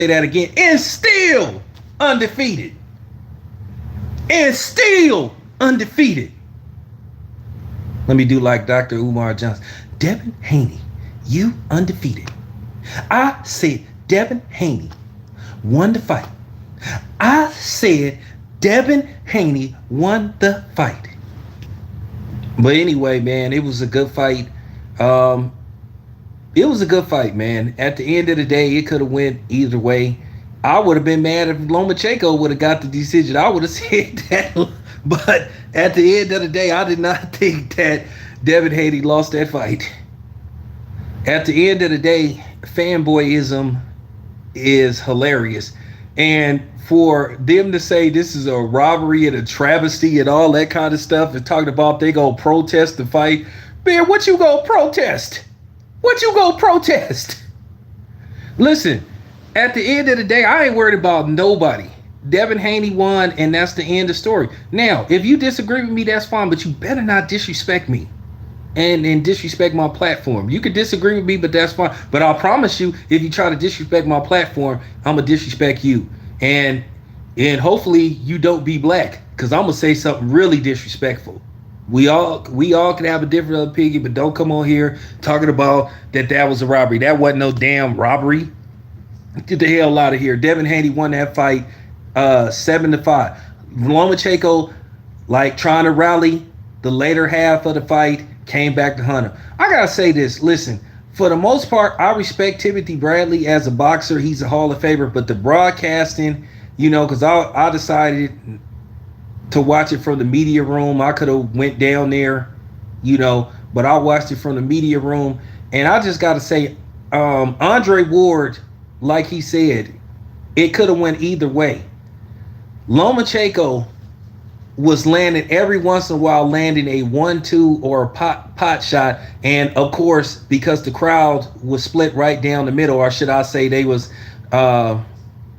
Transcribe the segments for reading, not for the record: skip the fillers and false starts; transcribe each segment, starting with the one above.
Say that again. And still undefeated. And still undefeated. Let me do like Dr. Umar Johnson. Devin Haney, you undefeated. I said Devin Haney won the fight. I said Devin Haney won the fight. But anyway, man, it was a good fight. It was a good fight, man. At the end of the day, it could have went either way. I would have been mad if Lomachenko would have got the decision. I would have said that. But at the end of the day, I did not think that Devin Haney lost that fight. At the end of the day, fanboyism is hilarious. And for them to say this is a robbery and a travesty and all that kind of stuff and talking about they go protest the fight. Man, what you go protest? What you go protest? Listen, at the end of the day, I ain't worried about nobody. Devin Haney won, and that's the end of the story. Now, if you disagree with me, that's fine, but you better not disrespect me and disrespect my platform. You can disagree with me, but that's fine. But I'll promise you, if you try to disrespect my platform, I'm going to disrespect you. And hopefully you don't be black, because I'm going to say something really disrespectful. We all can have a different opinion, but don't come on here talking about that was a robbery. That wasn't no damn robbery. Get the hell out of here. Devin Haney won that fight 7-5. Lomachenko, like trying to rally the later half of the fight, came back to Hunter. I gotta say this. Listen, for the most part, I respect Timothy Bradley as a boxer. He's a Hall of Famer, but the broadcasting, because I decided to watch it from the media room. I could have went down there, but I watched it from the media room. And I just got to say, Andre Ward, like he said, it could have went either way. Lomachenko was landing every once in a while, landing a 1-2 or a pot shot. And of course, because the crowd was split right down the middle, or should I say they was pro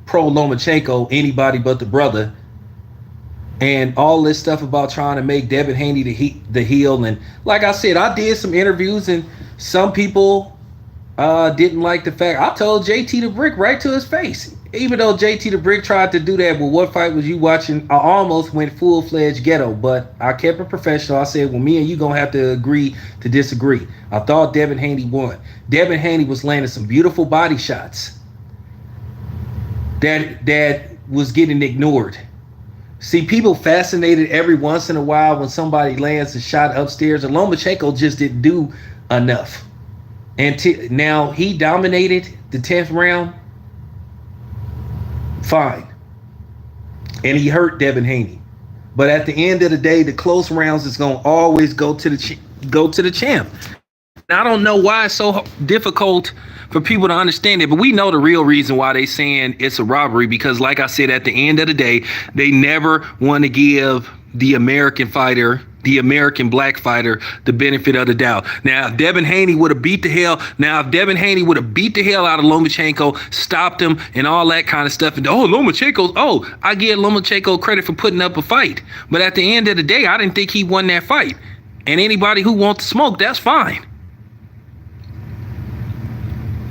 Lomachenko, anybody but the brother. And all this stuff about trying to make Devin Haney the heel. And like I said, I did some interviews, and some people didn't like the fact. I told JT the Brick right to his face. Even though JT the Brick tried to do that, well, what fight was you watching? I almost went full-fledged ghetto, but I kept it professional. I said, well, me and you going to have to agree to disagree. I thought Devin Haney won. Devin Haney was landing some beautiful body shots that was getting ignored. See, people fascinated every once in a while when somebody lands a shot upstairs, and Lomachenko just didn't do enough. And now he dominated the 10th round. Fine. And he hurt Devin Haney. But at the end of the day, the close rounds is going to always go to the champ. Now, I don't know why it's so difficult for people to understand it, but we know the real reason why they saying it's a robbery, because like I said, at the end of the day, they never want to give the American fighter, the American black fighter, the benefit of the doubt. Now, if Devin Haney would have beat the hell out of Lomachenko, stopped him and all that kind of stuff, and I give Lomachenko credit for putting up a fight. But at the end of the day, I didn't think he won that fight. And anybody who wants to smoke, that's fine.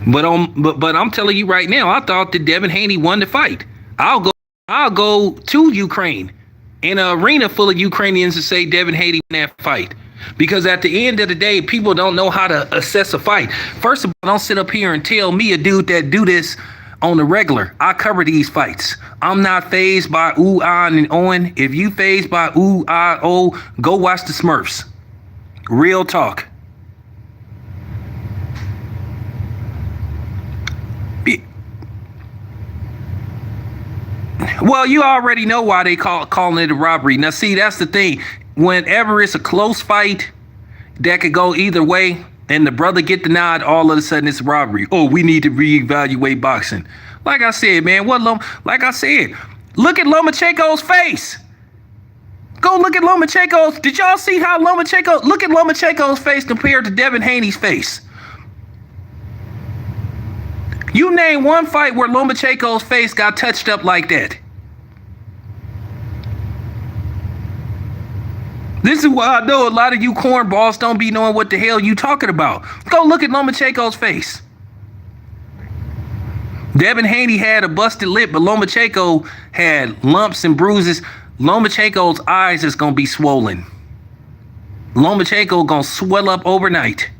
But I'm telling you right now, I thought that Devin Haney won the fight. I'll go to Ukraine in an arena full of Ukrainians to say Devin Haney won that fight. Because at the end of the day, people don't know how to assess a fight. First of all, don't sit up here and tell me, a dude that do this on the regular. I cover these fights. I'm not fazed by ooh, ah, and Owen. If you fazed by ooh, ah, oh, go watch the Smurfs. Real talk. Well, you already know why they calling it a robbery. Now, see, that's the thing. Whenever it's a close fight that could go either way, and the brother get the nod, all of a sudden it's a robbery. Oh, we need to reevaluate boxing. Like I said, man, look at Lomachenko's face. Go look at Lomachenko's. Did y'all see how look at Lomachenko's face compared to Devin Haney's face? You name one fight where Lomachenko's face got touched up like that. This is why I know a lot of you cornballs don't be knowing what the hell you talking about. Go look at Lomachenko's face. Devin Haney had a busted lip, but Lomachenko had lumps and bruises. Lomachenko's eyes is gonna be swollen. Lomachenko gonna swell up overnight.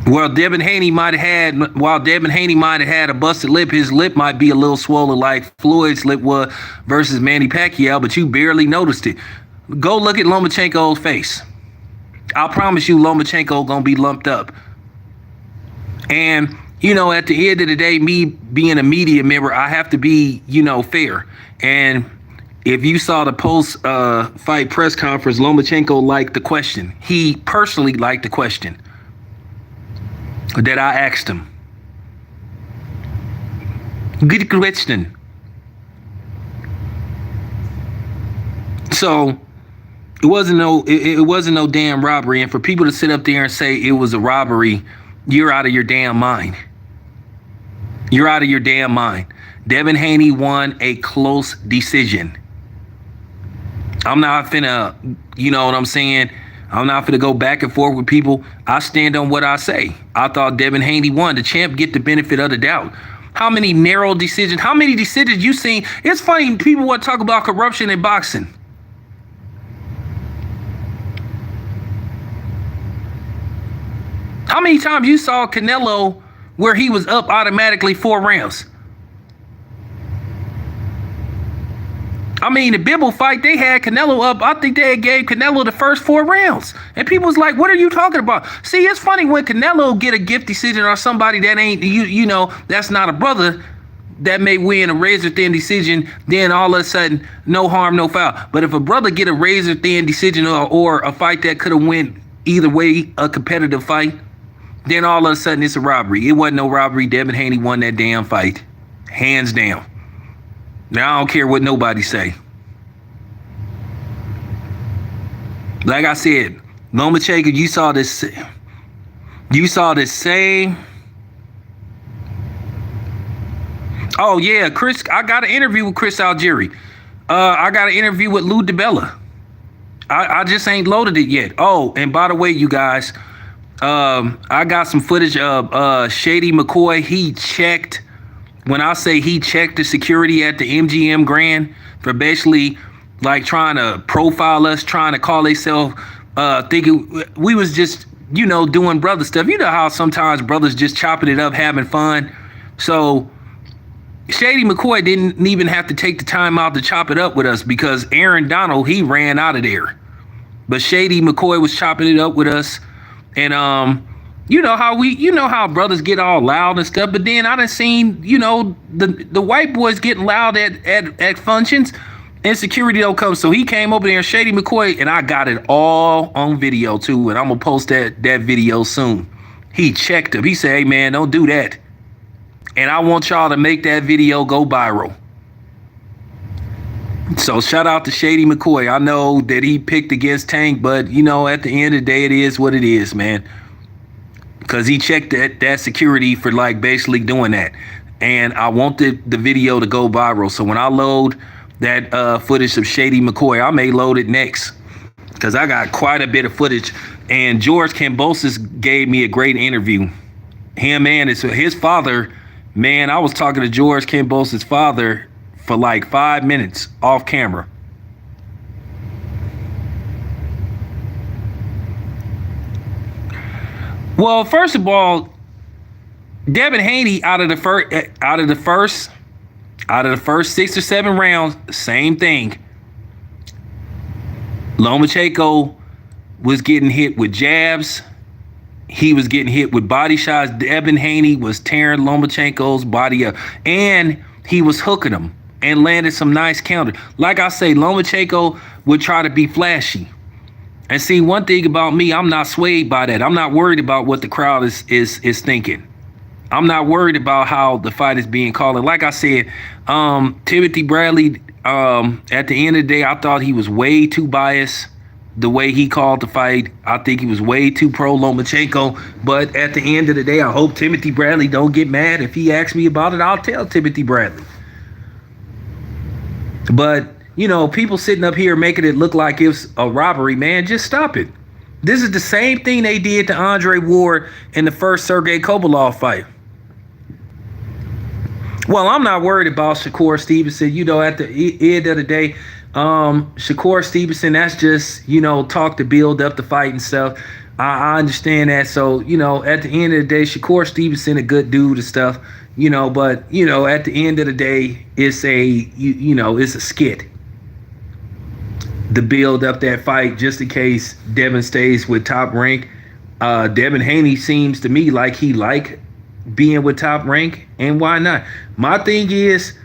While Devin Haney might have had a busted lip, his lip might be a little swollen like Floyd's lip was versus Manny Pacquiao, but you barely noticed it. Go look at Lomachenko's face. I promise you Lomachenko gonna be lumped up. And, at the end of the day, me being a media member, I have to be, fair. And if you saw the post-fight press conference, Lomachenko liked the question. He personally liked the question that I asked him. Good question. So it wasn't no damn robbery. And for people to sit up there and say it was a robbery, you're out of your damn mind. You're out of your damn mind. Devin Haney won a close decision. I'm not finna, you know what I'm saying? I'm not finna go back and forth with people. I stand on what I say. I thought Devin Haney won. The champ get the benefit of the doubt. How many narrow decisions? How many decisions you seen? It's funny, people want to talk about corruption in boxing. How many times you saw Canelo where he was up automatically 4 rounds? I mean, the Bibble fight, they had Canelo up. I think they gave Canelo the first 4 rounds. And people was like, what are you talking about? See, it's funny when Canelo get a gift decision or somebody that ain't, that's not a brother that may win a razor-thin decision, then all of a sudden, no harm, no foul. But if a brother get a razor-thin decision or a fight that could have went either way, a competitive fight, then all of a sudden it's a robbery. It wasn't no robbery. Devin Haney won that damn fight. Hands down. Now I don't care what nobody say. Like I said, Lomachenko, you saw this same. Oh yeah, Chris. I got an interview with Chris Algieri. I got an interview with Lou DiBella. I just ain't loaded it yet. Oh, and by the way, you guys, I got some footage of Shady McCoy. He checked. When I say he checked the security at the MGM Grand for basically like trying to profile us, trying to call themselves, thinking we was just, doing brother stuff. You know how sometimes brothers just chopping it up, having fun. So Shady McCoy didn't even have to take the time out to chop it up with us because Aaron Donald, he ran out of there. But Shady McCoy was chopping it up with us. And, you know how brothers get all loud and stuff, but then I done seen, the white boys getting loud at functions and security don't come. So he came over there, Shady McCoy, and I got it all on video too. And I'm gonna post that video soon. He checked him. He said, hey man, don't do that. And I want y'all to make that video go viral. So shout out to Shady McCoy. I know that he picked against Tank, but at the end of the day, it is what it is, man. Because he checked that security for like basically doing that. And I want the video to go viral. So when I load that footage of Shady McCoy, I may load it next. Because I got quite a bit of footage. And George Kambosos gave me a great interview. Him and his father, man, I was talking to George Kambosos' father for like 5 minutes off camera. Well, first of all, Devin Haney out of the first 6 or 7 rounds, same thing. Lomachenko was getting hit with jabs. He was getting hit with body shots. Devin Haney was tearing Lomachenko's body up, and he was hooking him and landed some nice counters. Like I say, Lomachenko would try to be flashy. And see, one thing about me, I'm not swayed by that. I'm not worried about what the crowd is thinking. I'm not worried about how the fight is being called. And like I said, Timothy Bradley, at the end of the day, I thought he was way too biased the way he called the fight. I think he was way too pro Lomachenko. But at the end of the day, I hope Timothy Bradley don't get mad. If he asks me about it, I'll tell Timothy Bradley. But people sitting up here making it look like it's a robbery, man, just stop it. This is the same thing they did to Andre Ward in the first Sergey Kovalev fight. Well, I'm not worried about Shakur Stevenson. At the end of the day, Shakur Stevenson, that's just, talk to build up the fight and stuff. I understand that. So, at the end of the day, Shakur Stevenson, a good dude and stuff, but, at the end of the day, it's it's a skit to build up that fight just in case Devin stays with Top Rank. Devin Haney seems to me like he being with Top Rank, and why not? My thing is,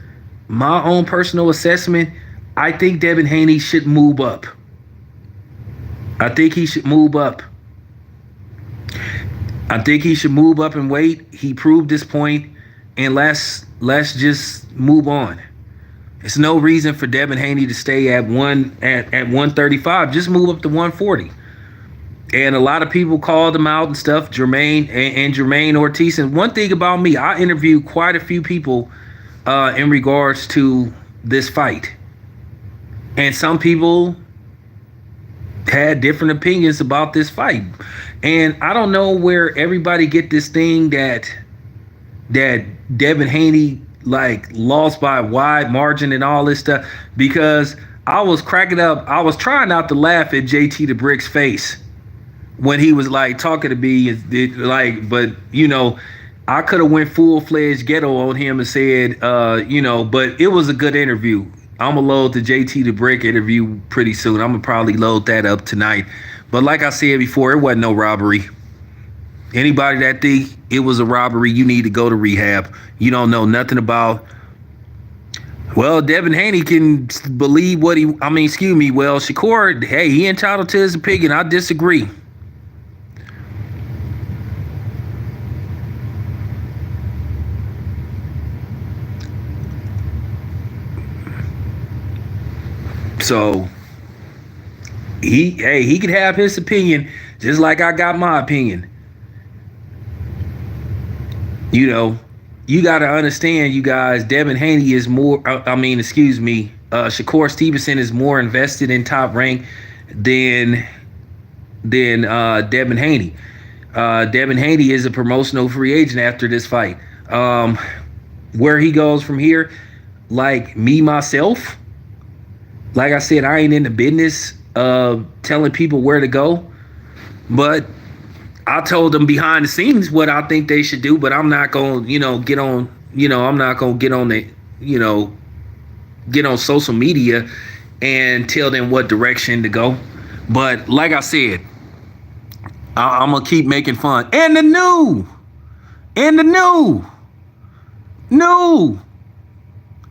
my own personal assessment, I think Devin Haney should move up. I think he should move up. I think he should move up and weight. He proved his point, and let's just move on. There's no reason for Devin Haney to stay at 135. Just move up to 140. And a lot of people called him out and stuff, Jermaine Ortiz. And one thing about me, I interviewed quite a few people in regards to this fight. And some people had different opinions about this fight. And I don't know where everybody get this thing that Devin Haney lost by a wide margin and all this stuff, because I was cracking up. I was trying not to laugh at JT the Brick's face when he was talking to me, but I could have went full-fledged ghetto on him and said, but it was a good interview. I'm gonna load the JT the Brick interview pretty soon. I'm gonna probably load that up tonight. But like I said before, it wasn't no robbery. Anybody that think it was a robbery, you need to go to rehab. You don't know nothing about. Well, Devin Haney can believe what well, Shakur, hey, he entitled to his opinion. I disagree. So he could have his opinion just like I got my opinion. You got to understand, you guys, Devin Haney is more, Shakur Stevenson is more invested in Top Rank than Devin Haney. Devin Haney is a promotional free agent after this fight. Where he goes from here, myself, like I said, I ain't in the business of telling people where to go, but I told them behind the scenes what I think they should do, but I'm not going to, get on, I'm not going to get on the, get on social media and tell them what direction to go. But like I said, I'm going to keep making fun. And the new,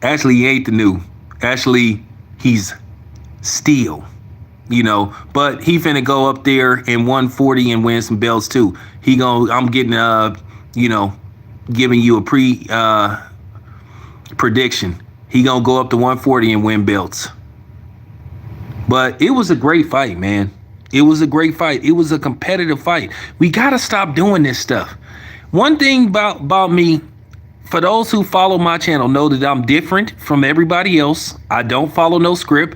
actually, he ain't the new. Actually, he's still. But he finna go up there in 140 and win some belts too. I'm getting giving you a prediction. He gonna go up to 140 and win belts. But it was a great fight, man. It was a great fight. It was a competitive fight. We gotta stop doing this stuff. One thing about me, for those who follow my channel, know that I'm different from everybody else. I don't follow no script.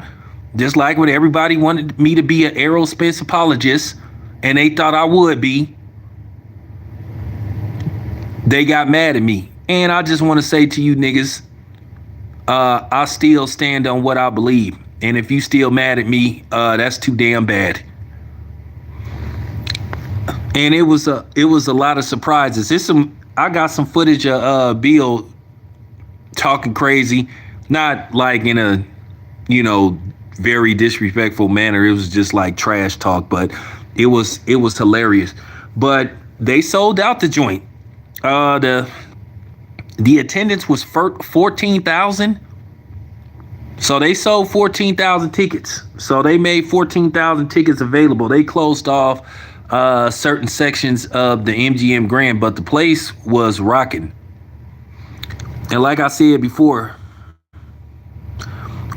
Just like when everybody wanted me to be an aerospace apologist and they thought I would be, they got mad at me. And I just want to say to you niggas, I still stand on what I believe. And if you still mad at me, that's too damn bad. And it was a lot of surprises. I got some footage of Bill talking crazy, not like in a, very disrespectful manner. It was just like trash talk, but it was hilarious. But they sold out the joint. The attendance was 14,000. So they sold 14,000 tickets. So they made 14,000 tickets available. They closed off certain sections of the MGM Grand, but the place was rocking. And like I said before,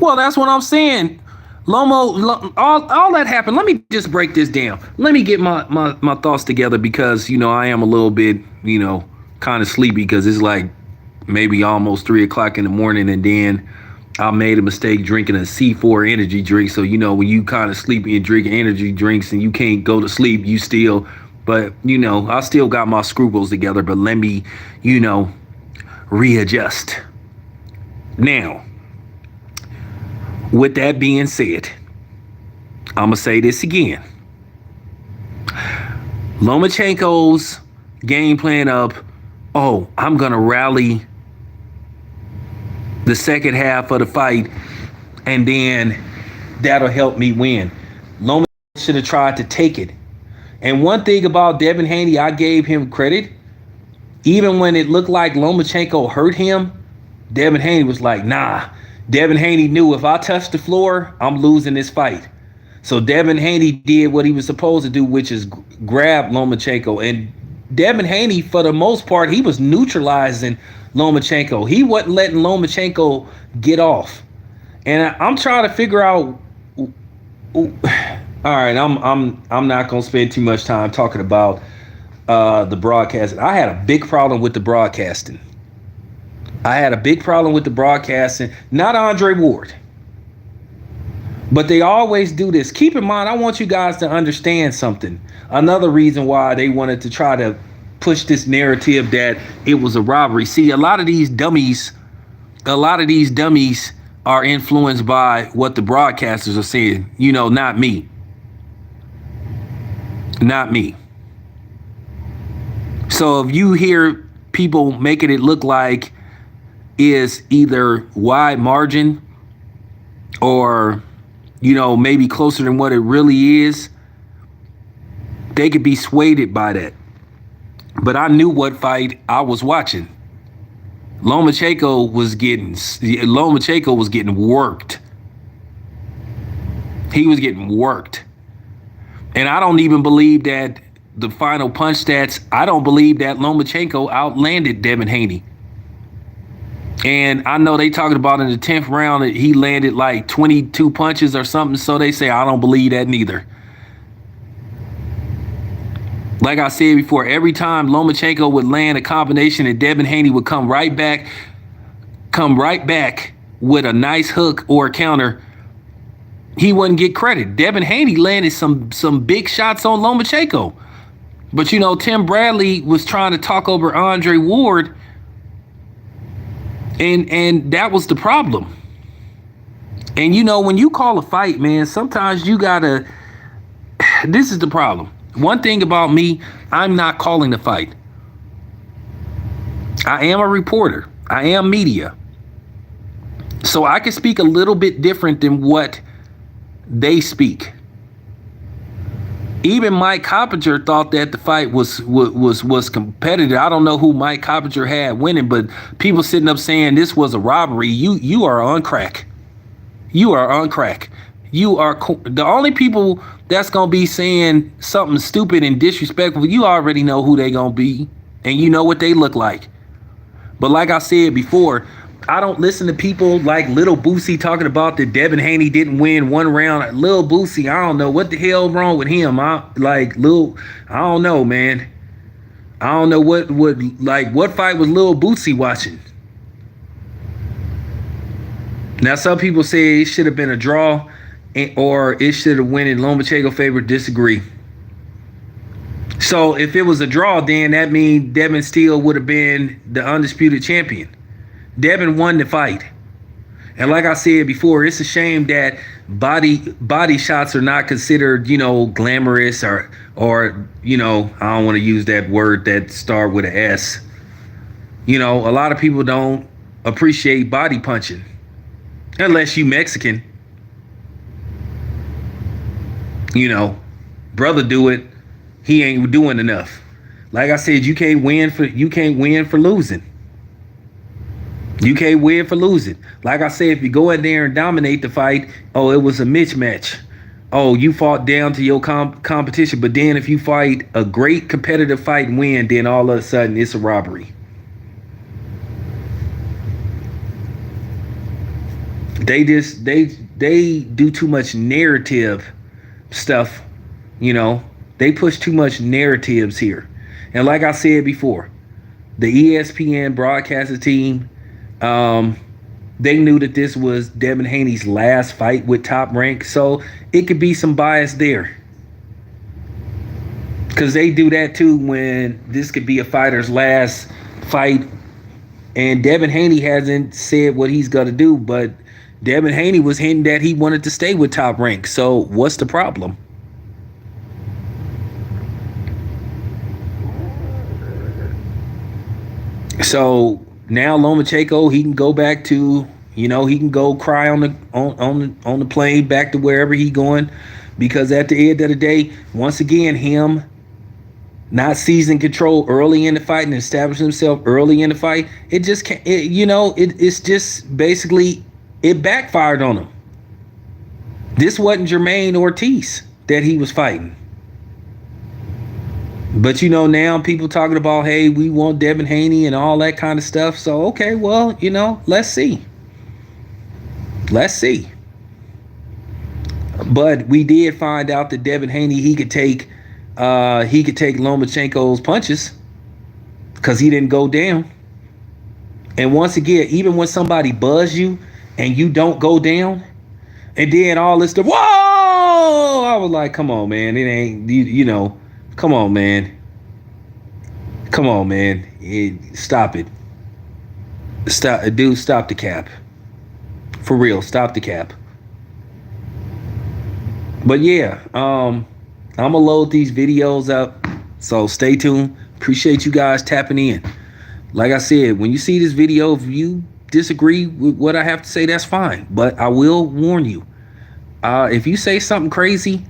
well, that's what I'm saying. Lomo, all that happened. Let me just break this down. Let me get my thoughts together, because, I am a little bit, kind of sleepy, because it's like maybe almost 3 o'clock in the morning. And then I made a mistake drinking a C4 energy drink. So, when you kind of sleepy and drinking energy drinks and you can't go to sleep, you still, but, I still got my scruples together. But let me, readjust. Now, with that being said, I'm going to say this again. Lomachenko's game plan of, oh, I'm going to rally the second half of the fight and then that'll help me win. Lomachenko should have tried to take it. And one thing about Devin Haney, I gave him credit. Even when it looked like Lomachenko hurt him, Devin Haney was like, nah. Devin Haney knew if I touch the floor, I'm losing this fight. So Devin Haney did what he was supposed to do, which is grab Lomachenko. And Devin Haney, for the most part, he was neutralizing Lomachenko. He wasn't letting Lomachenko get off. And I'm trying to figure out. All right, I'm not gonna spend too much time talking about the broadcasting. I had a big problem with the broadcasting. Not Andre Ward. But they always do this. Keep in mind, I want you guys to understand something. Another reason why they wanted to try to push this narrative that it was a robbery. See, a lot of these dummies are influenced by what the broadcasters are saying. You know, not me. Not me. So if you hear people making it look like it's either wide margin or, you know, maybe closer than what it really is, they could be swayed by that. But I knew what fight I was watching. Lomachenko was getting worked. He was getting worked. And I don't even believe that the final punch stats, I don't believe that Lomachenko outlanded Devin Haney. And I know they talking about in the 10th round that he landed like 22 punches or something. So they say, I don't believe that neither. Like I said before, every time Lomachenko would land a combination and Devin Haney would come right back with a nice hook or a counter, he wouldn't get credit. Devin Haney landed some big shots on Lomachenko. But, you know, Tim Bradley was trying to talk over Andre Ward, and that was the problem. And, you know, when you call a fight, man, sometimes you got to – this is the problem. One thing about me, I'm not calling the fight. I am a reporter. I am media. So I can speak a little bit different than what they speak. Even Mike Coppinger thought that the fight was competitive. I don't know who Mike Coppinger had winning, but people sitting up saying this was a robbery. You are on crack. You are on crack. You are the only people that's going to be saying something stupid and disrespectful. You already know who they going to be, and you know what they look like. But like I said before, I don't listen to people like Little Boosie talking about that Devin Haney didn't win one round. Little Boosie, I don't know what the hell wrong with him. I don't know, man. I don't know what fight was Little Boosie watching. Now, some people say it should have been a draw or it should have went in Lomachenko's favor. Disagree. So if it was a draw, then that means Devin still would have been the undisputed champion. Devin won the fight. And like I said before, it's a shame that body shots are not considered, you know, glamorous or you know, I don't want to use that word that start with an S. You know, a lot of people don't appreciate body punching unless you Mexican. You know, brother do it. He ain't doing enough. Like I said, you can't win for losing. You can't win for losing. Like I said, if you go in there and dominate the fight, oh, it was a mismatch. Oh, you fought down to your competition. But then if you fight a great competitive fight and win, then all of a sudden it's a robbery. They do too much narrative stuff, you know. They push too much narratives here. And like I said before, the ESPN broadcasting team, they knew that this was Devin Haney's last fight with Top Rank, so it could be some bias there. Because they do that too when this could be a fighter's last fight And Devin Haney hasn't said what he's gonna do, but Devin Haney was hinting that he wanted to stay with Top Rank. So what's the problem? So now Lomachenko, he can go back to, he can go cry on the plane back to wherever he going, because at the end of the day, once again, him not seizing control early in the fight and establishing himself early in the fight, it just can't. It's just basically it backfired on him. This wasn't Jermaine Ortiz that he was fighting. But now people talking about, hey, we want Devin Haney and all that kind of stuff. So okay, well, let's see. Let's see. But we did find out that Devin Haney, he could take Lomachenko's punches because he didn't go down. And once again, even when somebody buzz you and you don't go down, and then all this stuff, whoa! I was like, come on, man. It ain't, come on, man. Come on, man. Stop it. Stop, dude, stop the cap. For real, stop the cap. But yeah, I'm gonna load these videos up, so stay tuned. Appreciate you guys tapping in. Like I said, when you see this video, if you disagree with what I have to say, that's fine. But I will warn you, if you say something crazy,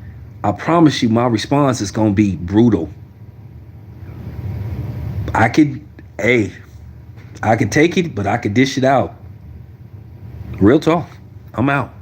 I promise you my response is gonna be brutal. I could take it, but I could dish it out. Real talk. I'm out.